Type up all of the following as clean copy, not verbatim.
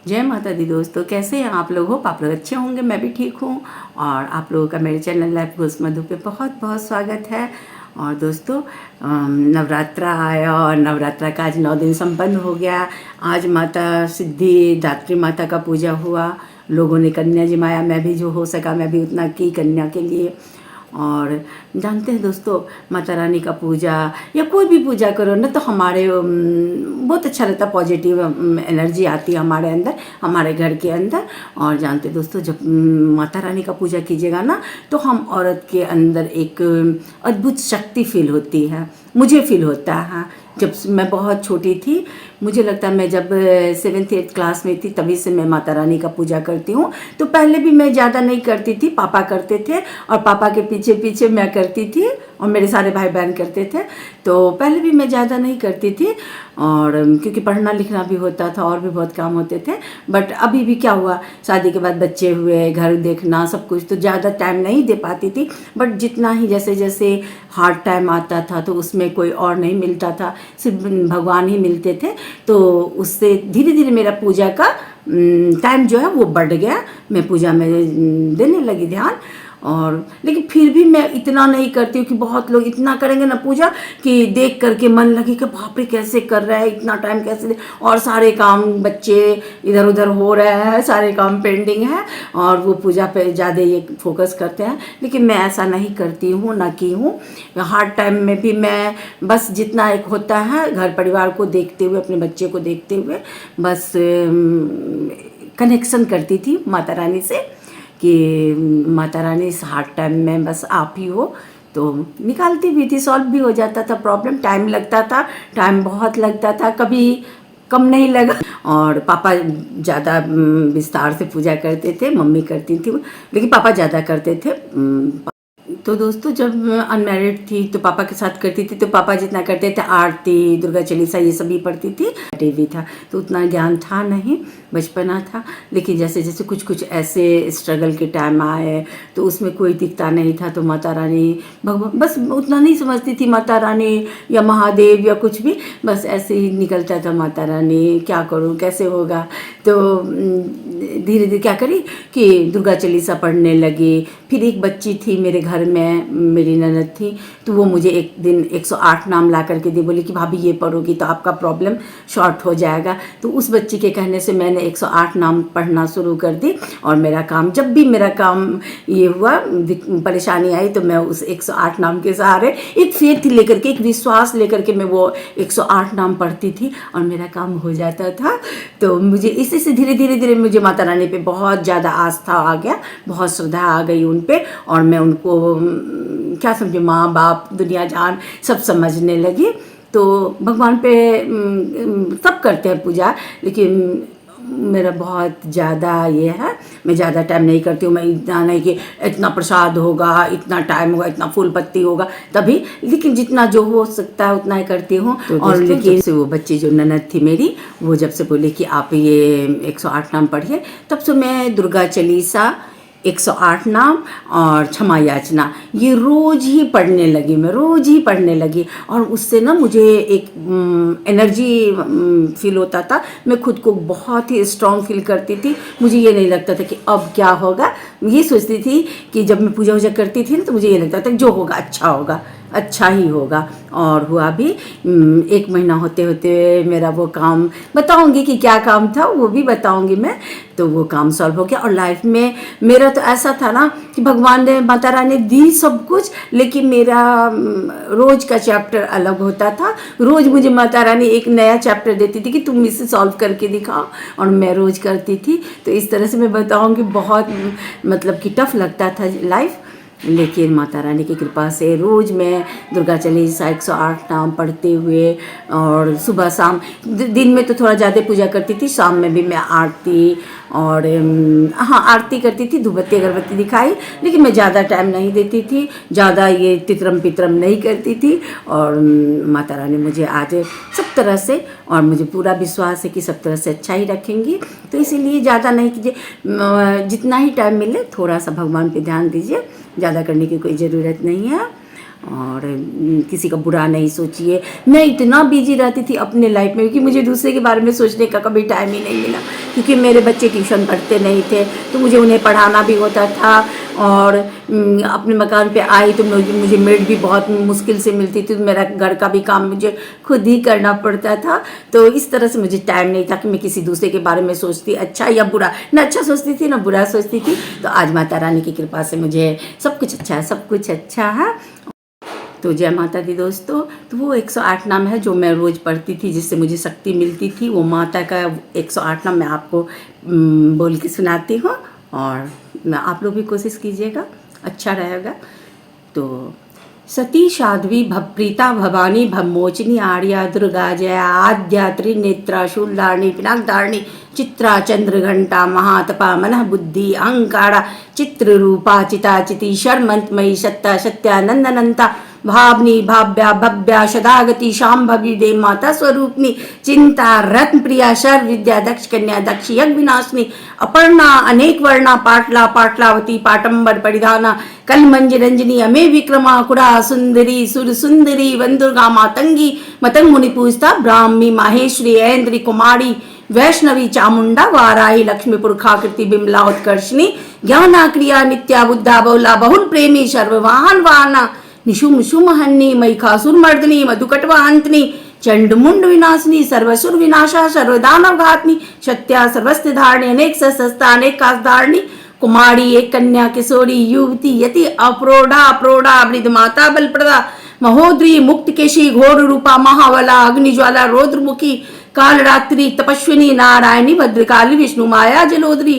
जय माता दी दोस्तों, कैसे हैं आप लोग? आप लोग अच्छे होंगे। मैं भी ठीक हूँ और आप लोगों का मेरे चैनल लाइफ गोस मधु पे बहुत बहुत स्वागत है। और दोस्तों, नवरात्रा आया और नवरात्रा का आज 9 दिन संपन्न हो गया। आज माता सिद्धिदात्री माता का पूजा हुआ। लोगों ने कन्या जिमाया, मैं भी जो हो सका मैं भी उतना की कन्या के लिए। और जानते हैं दोस्तों, माता रानी का पूजा या कोई भी पूजा करो ना तो हमारे बहुत अच्छा लगता है, पॉजिटिव एनर्जी आती है हमारे अंदर, हमारे घर के अंदर। और जानते हैं दोस्तों, जब माता रानी का पूजा कीजिएगा ना तो हम औरत के अंदर एक अद्भुत शक्ति फील होती है। मुझे फील होता है। जब मैं बहुत छोटी थी, मुझे लगता है मैं जब 7th-8th क्लास में थी तभी से मैं माता रानी का पूजा करती हूँ। तो पहले भी मैं ज़्यादा नहीं करती थी, पापा करते थे और पापा के पीछे पीछे मैं करती थी और मेरे सारे भाई बहन करते थे। तो पहले भी मैं ज़्यादा नहीं करती थी, और क्योंकि पढ़ना लिखना भी होता था और भी बहुत काम होते थे। बट अभी भी क्या हुआ, शादी के बाद बच्चे हुए, घर देखना सब कुछ, तो ज़्यादा टाइम नहीं दे पाती थी। बट जितना ही जैसे जैसे हार्ड टाइम आता था तो उसमें कोई और नहीं मिलता था, सिर्फ भगवान ही मिलते थे। तो उससे धीरे धीरे मेरा पूजा का टाइम जो है वो बढ़ गया। मैं पूजा में देने लगी ध्यान। और लेकिन फिर भी मैं इतना नहीं करती हूँ कि बहुत लोग इतना करेंगे ना पूजा कि देख करके मन लगे कि बाप रे कैसे कर रहा है, इतना टाइम कैसे दे। और सारे काम बच्चे इधर उधर हो रहे हैं, सारे काम पेंडिंग है और वो पूजा पे ज़्यादा ये फोकस करते हैं। लेकिन मैं ऐसा नहीं करती हूँ, ना की हूँ। हार्ड टाइम में भी मैं बस जितना एक होता है घर परिवार को देखते हुए, अपने बच्चे को देखते हुए बस कनेक्शन करती थी माता रानी से कि माता रानी इस हार्ड टाइम में बस आप ही हो। तो निकालती भी थी, सॉल्व भी हो जाता था प्रॉब्लम। टाइम लगता था, टाइम बहुत लगता था, कभी कम नहीं लगा। और पापा ज़्यादा विस्तार से पूजा करते थे, मम्मी करती थी लेकिन पापा ज़्यादा करते थे। तो दोस्तों, जब अनमैरिड थी तो पापा के साथ करती थी। तो पापा जितना करते थे, आरती, दुर्गा चालीसा ये सभी पढ़ती थी। टीवी था तो उतना ज्ञान था नहीं, बचपना था। लेकिन जैसे जैसे कुछ कुछ ऐसे स्ट्रगल के टाइम आए तो उसमें कोई दिखता नहीं था तो माता रानी, भगवान, बस उतना नहीं समझती थी माता रानी या महादेव या कुछ भी, बस ऐसे ही निकलता था माता रानी क्या करूँ, कैसे होगा। तो धीरे धीरे क्या करी कि दुर्गा चालीसा पढ़ने लगी। फिर एक बच्ची थी मेरे घर में, मेरी ननद थी, तो वो मुझे एक दिन 108 नाम ला करके दी, बोली कि भाभी ये पढ़ोगी तो आपका प्रॉब्लम शॉर्ट हो जाएगा। तो उस बच्ची के कहने से मैंने 108 नाम पढ़ना शुरू कर दी। और मेरा काम, जब भी मेरा काम ये हुआ, परेशानी आई, तो मैं उस 108 नाम के सहारे एक फेथ लेकर के, एक विश्वास लेकर के मैं वो 108 नाम पढ़ती थी और मेरा काम हो जाता था। तो मुझे इसी से धीरे धीरे धीरे मुझे माता रानी पे बहुत ज़्यादा आस्था आ गया, बहुत श्रद्धा आ गई उन पे। और मैं उनको क्या समझे, माँ बाप दुनिया जान सब समझने लगी। तो भगवान पे सब करते हैं पूजा, लेकिन मेरा बहुत ज़्यादा ये है, मैं ज़्यादा टाइम नहीं करती हूँ। मैं इतना नहीं कि इतना प्रसाद होगा, इतना टाइम होगा, इतना फूल पत्ती होगा तभी, लेकिन जितना जो हो सकता है उतना ही करती हूँ। तो और लेकिन से वो बच्ची जो ननद थी मेरी, वो जब से बोली कि आप ये 108 नाम पढ़िए, तब से मैं दुर्गा चालीसा, 108 नाम और क्षमा याचना ये रोज़ ही पढ़ने लगी। मैं रोज़ ही पढ़ने लगी और उससे ना मुझे एक एनर्जी फील होता था। मैं खुद को बहुत ही स्ट्रॉन्ग फील करती थी। मुझे ये नहीं लगता था कि अब क्या होगा। ये सोचती थी कि जब मैं पूजा वूजा करती थी तो मुझे ये लगता था जो होगा अच्छा होगा, अच्छा ही होगा। और हुआ भी। 1 महीना होते होते मेरा वो काम, बताऊंगी कि क्या काम था वो भी बताऊंगी मैं। तो वो काम सॉल्व हो गया और लाइफ में मेरा तो ऐसा था ना कि भगवान ने, माता रानी दी सब कुछ, लेकिन मेरा रोज का चैप्टर अलग होता था। रोज मुझे माता रानी एक नया चैप्टर देती थी कि तुम इसे सॉल्व करके दिखाओ, और मैं रोज करती थी। तो इस तरह से मैं बताऊंगी, बहुत मतलब कि टफ लगता था लाइफ, लेकिन माता रानी की कृपा से रोज़ मैं दुर्गा चालीसा 108 नाम पढ़ते हुए, और सुबह शाम, दिन में तो थोड़ा ज़्यादा पूजा करती थी, शाम में भी मैं आरती और हाँ आरती करती थी, धूपबत्ती अगरबत्ती दिखाई, लेकिन मैं ज़्यादा टाइम नहीं देती थी, ज़्यादा ये तितरम पितरम नहीं करती थी। और माता रानी मुझे आज सब तरह से, और मुझे पूरा विश्वास है कि सब तरह से अच्छा ही रखेंगी। तो इसीलिए ज़्यादा नहीं कीजिए, जितना ही टाइम मिले थोड़ा सा भगवान पे ध्यान दीजिए, ज़्यादा करने की कोई ज़रूरत नहीं है। और किसी का बुरा नहीं सोचिए। मैं इतना बिजी रहती थी अपने लाइफ में कि मुझे दूसरे के बारे में सोचने का कभी टाइम ही नहीं मिला, क्योंकि मेरे बच्चे ट्यूशन पढ़ते नहीं थे तो मुझे उन्हें पढ़ाना भी होता था। और अपने मकान पे आई तो मुझे मेड भी बहुत मुश्किल से मिलती थी, तो मेरा घर का भी काम मुझे खुद ही करना पड़ता था। तो इस तरह से मुझे टाइम नहीं था कि मैं किसी दूसरे के बारे में सोचती अच्छा या बुरा, ना अच्छा सोचती थी ना बुरा सोचती थी। तो आज माता रानी की कृपा से मुझे सब कुछ अच्छा है, सब कुछ अच्छा है। तो जय माता दी दोस्तों। तो वो 108 नाम है जो मैं रोज़ पढ़ती थी, जिससे मुझे शक्ति मिलती थी। वो माता का 108 नाम मैं आपको बोल के सुनाती हूँ, और आप लोग भी कोशिश कीजिएगा, अच्छा रहेगा। तो सती साध्वी भवप्रीता भवानी भवमोचिनी आर्या दुर्गा जया आद्या त्रिनेत्रा शूलधारिणी पिनाकधारिणी चित्रा चंद्रघंटा महातपा मनः बुद्धि अहंकारा चित्ररूपा चिताचिति शर्मंतमयी सत्ता सत्यानंदनंता भावनी भाव्या भव्या सदागति शाम्भवी देव माता स्वरूपनी चिंता रत्न प्रिया शर विद्या दक्ष कन्या दक्ष यज्ञ विनाशिनी अपर्णा अनेक वर्णा पाटला पाटलावती पाटंबर परिधाना कल मंजरंजनी अमे विक्रमा कुड़ा सुंदरी सुर सुंदरी वंदुर्गा मातंगी मतंग मुनि पूजता ब्राह्मी माहेश्वरी ऐन्द्री कुमारी वैष्णवी चामुंडा वाराही लक्ष्मी पुरखाकृति बिमला उत्कर्षणी ज्ञाना क्रिया नित्या बुद्धा बहुला बहुल प्रेमी सर्ववाहन वाहना निशुम शुमहन्नी महिखासुर मर्दनी मधुकटवाहंतनी चंडमुंड विनाशिनी सर्वसुर विनाशा सर्वदानव घातनी सत्या सर्वस्त्र धारणी अनेक सहस्ता अनेक कास धारणी कुमारी एक कन्या किशोरी युवती यति अप्रोढ़ा अप्रोढ़ा वृद्ध माता बलप्रदा महोदरी मुक्त केशी घोर रूपा महावला अग्निज्वाला रौद्रमुखी काल रात्रि तपस्विनी नारायणी भद्रकाली विष्णु माया जलोदरी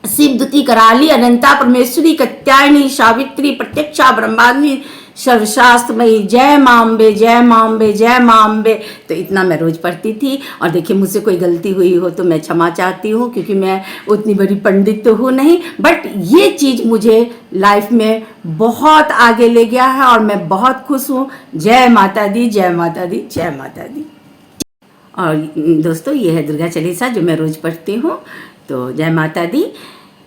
शिवदूती कराली अनंता परमेश्वरी कत्यायनी सावित्री प्रत्यक्षा ब्रह्मांडी सर्वशास्त्रमयी जय मां अम्बे जय मां अम्बे जय मां अम्बे। तो इतना मैं रोज पढ़ती थी। और देखिए मुझसे कोई गलती हुई हो तो मैं क्षमा चाहती हूँ, क्योंकि मैं उतनी बड़ी पंडित तो हूँ नहीं, बट ये चीज़ मुझे लाइफ में बहुत आगे ले गया है और मैं बहुत खुश हूँ। जय माता दी जय माता दी जय माता दी। और दोस्तों ये है दुर्गा चालीसा जो मैं रोज पढ़ती हूँ। तो जय माता दी।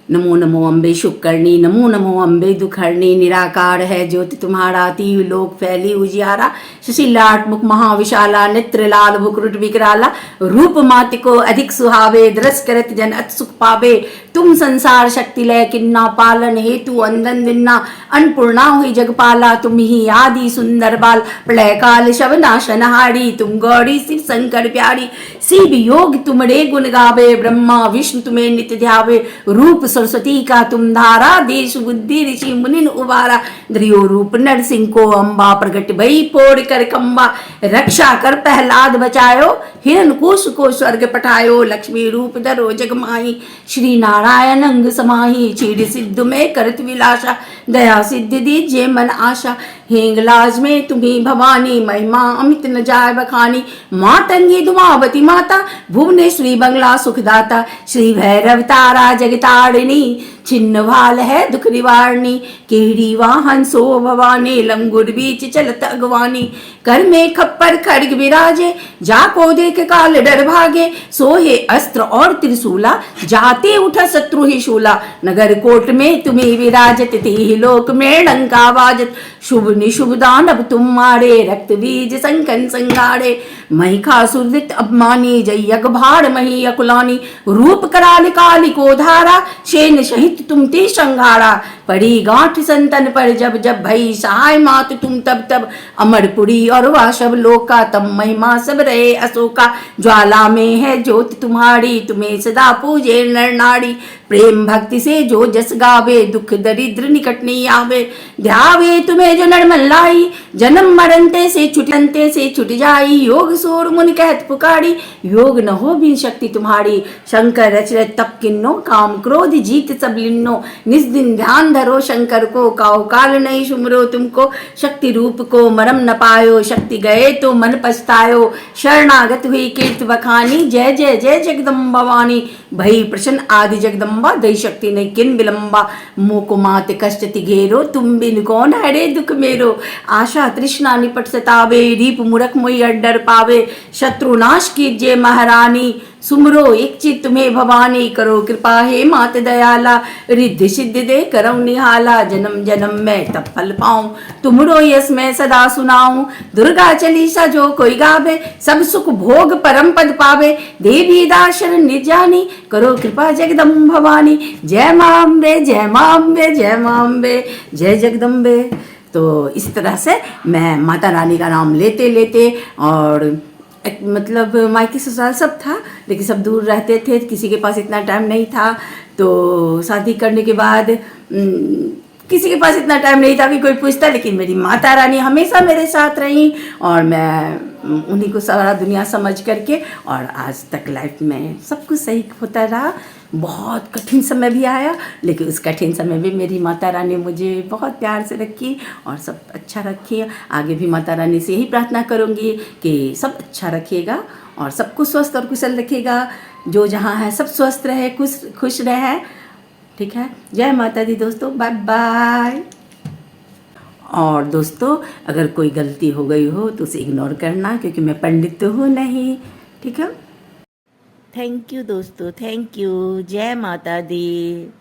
नमो नमो अम्बे शुक्कर्णी नमो नमो अम्बे दुखर्णी निराकार है ज्योति तुम्हारा तीव लोक फैली उजियारा सुशीलाट मुख महाविशाला नेत्र लाल भुकुट विकराला रूप माति को अधिक सुहावे दरस करत जन अत सुख पावे तुम संसार शक्ति लय किन्ना पालन हेतु अंदन दिन्ना अन्नपूर्णा हुई जगपाला तुम ही आदि सुंदर बाल प्रलय काल शव नाशनहारी तुम गौरी शिव शंकर प्यारी शिव योग तुमरे गुण गावे ब्रह्मा विष्णु तुम्हें नित्य ध्यावे रूप सरस्वती का तुम धारा देश बुद्धि ऋषि मुनिन उबारा द्रियो रूप नरसिंह को अम्बा प्रगट भई पोड़ कर कंबा रक्षा कर प्रहलाद बचायो हिरण कुश को स्वर्ग पठायो लक्ष्मी रूप धरो जग माही श्री नारायण अंग समाही चीड़ सिद्ध में करत विलासा दया सिद्धि दीजिए मन आशा हेंगलाज में तुम्ही भवानी महिमा अमित न जाय बखानी मातंगी दुमावती माता भुवनेश्वरी बंगला सुखदाता श्री भैरव तारा जगतारिणी छिन्न भाल है दुख निवारणी केहड़ी वाहन सो भवानी लंगुर बीच चलत अगवानी कर में खप्पर खड्ग विराजे जाको देख काल डर भागे सोहे अस्त्र और त्रिशूला जाते उठा शत्रु ही शूला नगर कोट में तुम्हें विराजत ती लोक में डंका बाजत शुभ निशुभ दानव तुम मारे रक्त बीज संकन संगाड़े महिषासुरदित अपमानी जय यज्ञ भार मही अकुलानी रूप कराल काली को धारा शेन सहित तुम ते संघारा पड़ी गांठ संतन पर जब जब भई सहाय मात तुम तब तब अमरपुरी और वह सब लोका तब महिमा सब रहे अशोका ज्वाला में है ज्योत तुम्हारी तुम्हें सदा पूजे नर नारी प्रेम भक्ति से जो जस गावे दुख दरिद्र निकट नहीं आवे ध्यावे तुम्हें जो नर मन लाई जन्म मरनते से छुट जाई योग सोर मुनि कहत पुकारी योग न हो भी शक्ति तुम्हारी शंकर रचरत तप किन्नो काम क्रोध जीत सब लिन्नो निज दिन ध्यान धरो शंकर को काओ काल नहीं सुमरो तुमको शक्ति रूप को मरम न पायो शक्ति गए तो मन पछतायो शरणागत हुई कीर्त बखानी जय जय जय जगदम्ब भवानी भई प्रसन्न आदि जगदम्बा दई शक्ति नहीं किन विलंबा मोको मात कष्ट तिघेरो तुम बिन कौन हरे दुख मेरो आशा तृष्णा निपट सतावे दीप मूरख मोहि अड्डर पावे शत्रु नाश कीजिए महारानी सुमरो एक चित तुम्हें भवानी करो कृपा हे मात दयाला रिद्धि सिद्धि दे करौ निहाला जन्म जन्म में तब फल पाऊं तुमरो यस मैं सदा सुनाऊं दुर्गा चालीसा जो कोई गावे सब सुख भोग परम पद पावे देवी दाशरण निर्जानी करो कृपा जगदम्ब भवानी जय मां अम्बे जय मां अम्बे जय मां अम्बे जय जगदम्बे। तो इस तरह से मैं माता रानी का नाम लेते लेते और मतलब मायके ससुराल सब था लेकिन सब दूर रहते थे, किसी के पास इतना टाइम नहीं था। तो शादी करने के बाद किसी के पास इतना टाइम नहीं था कि कोई पूछता, लेकिन मेरी माता रानी हमेशा मेरे साथ रही और मैं उन्हीं को सारा दुनिया समझ करके और आज तक लाइफ में सब कुछ सही होता रहा। बहुत कठिन समय भी आया लेकिन उस कठिन समय भी मेरी माता रानी मुझे बहुत प्यार से रखी और सब अच्छा रखी। आगे भी माता रानी से यही प्रार्थना करूँगी कि सब अच्छा रखिएगा और सबको स्वस्थ और कुशल रखिएगा, जो जहाँ है सब स्वस्थ रहे, खुश रहे। ठीक है, जय माता दी दोस्तों, बाय बाय। और दोस्तों अगर कोई गलती हो गई हो तो उसे इग्नोर करना, क्योंकि मैं पंडित तो हूँ नहीं। ठीक है, थैंक यू दोस्तों, थैंक यू, जय माता दी।